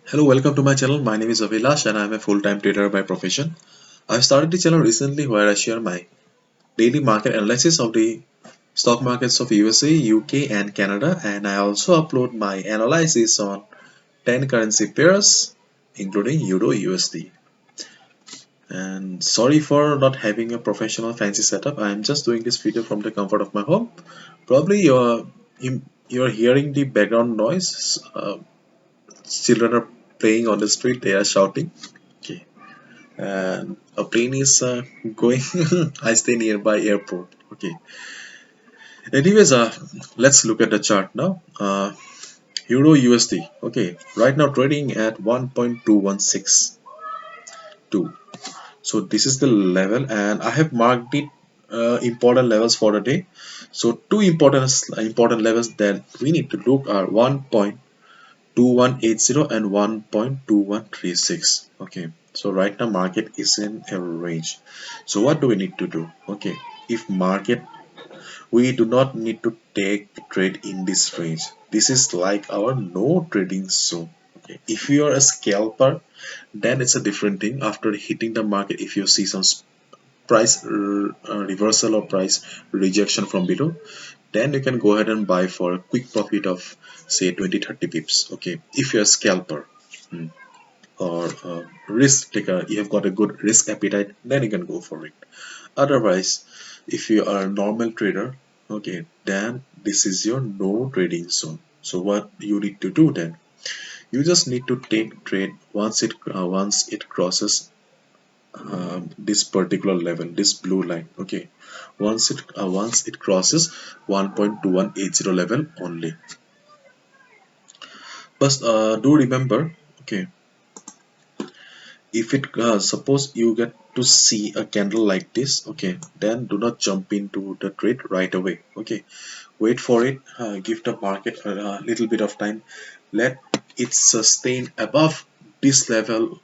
Hello, welcome to my channel. My name is Avilash and I am a full-time trader by profession. I've started the channel recently where I share my daily market analysis of the stock markets of USA, UK and Canada, and I also upload my analysis on 10 currency pairs including Euro USD. And sorry for not having a professional fancy setup. I am just doing this video from the comfort of my home. Probably you're hearing the background noise. Children are playing on the street, they are shouting. Okay. And a plane is going. I stay nearby airport. Okay. Anyways, let's look at the chart now. Euro USD. Okay, right now trading at 1.2162. So this is the level, and I have marked the important levels for the day. So two important levels that we need to look are 1.2180 and 1.2136. Okay, so right now market is in a range. So what do we need to do? Okay, if market, we do not need to take trade in this range. This is like our no trading zone. Okay, if you are a scalper, then it's a different thing. After hitting the market, if you see some price reversal or price rejection from below, then you can go ahead and buy for a quick profit of say 20-30 pips. Okay, if you're a scalper, or risk taker, you have got a good risk appetite, then you can go for it. Otherwise, if you are a normal trader, okay, then this is your no trading zone. So what you need to do then, you just need to take trade once it crosses this particular level, this blue line. Okay, once it crosses 1.2180 level only. But do remember, okay, if it suppose you get to see a candle like this, okay, then do not jump into the trade right away. Okay, wait for it, give the market a little bit of time, let it sustain above this level,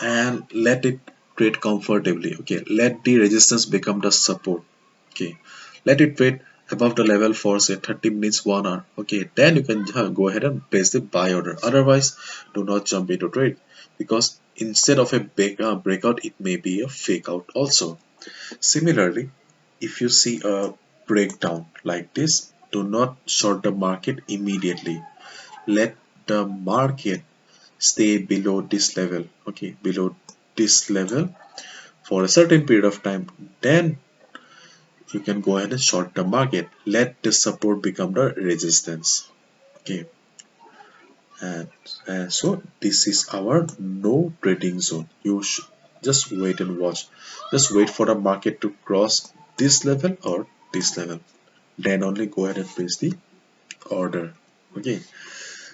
and let it trade comfortably. Okay, let the resistance become the support. Okay, let it trade above the level for say 30 minutes, 1 hour. Okay, then you can go ahead and place the buy order. Otherwise, do not jump into trade, because instead of a breakout, it may be a fake out also. Similarly, if you see a breakdown like this, do not short the market immediately. Let the market stay below this level. Okay, below this level for a certain period of time, then you can go ahead and short the market. Let the support become the resistance. Okay, and, so this is our no trading zone. You should just wait and watch. Just wait for the market to cross this level or this level, then only go ahead and place the order. Okay,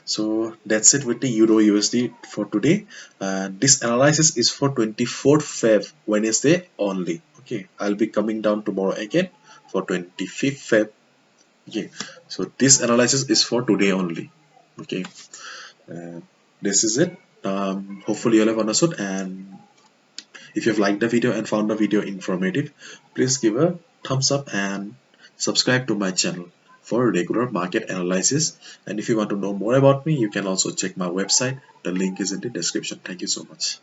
so that's it with the Euro USD for today. And this analysis is for 24th Feb, Wednesday only. Okay, I'll be coming down tomorrow again for 25th Feb. Okay, so this analysis is for today only. Okay, uh, this is it. Hopefully you'll have understood, and if you've liked the video and found the video informative, please give a thumbs up and subscribe to my channel for regular market analysis. And if you want to know more about me, you can also check my website. The link is in the description. Thank you so much.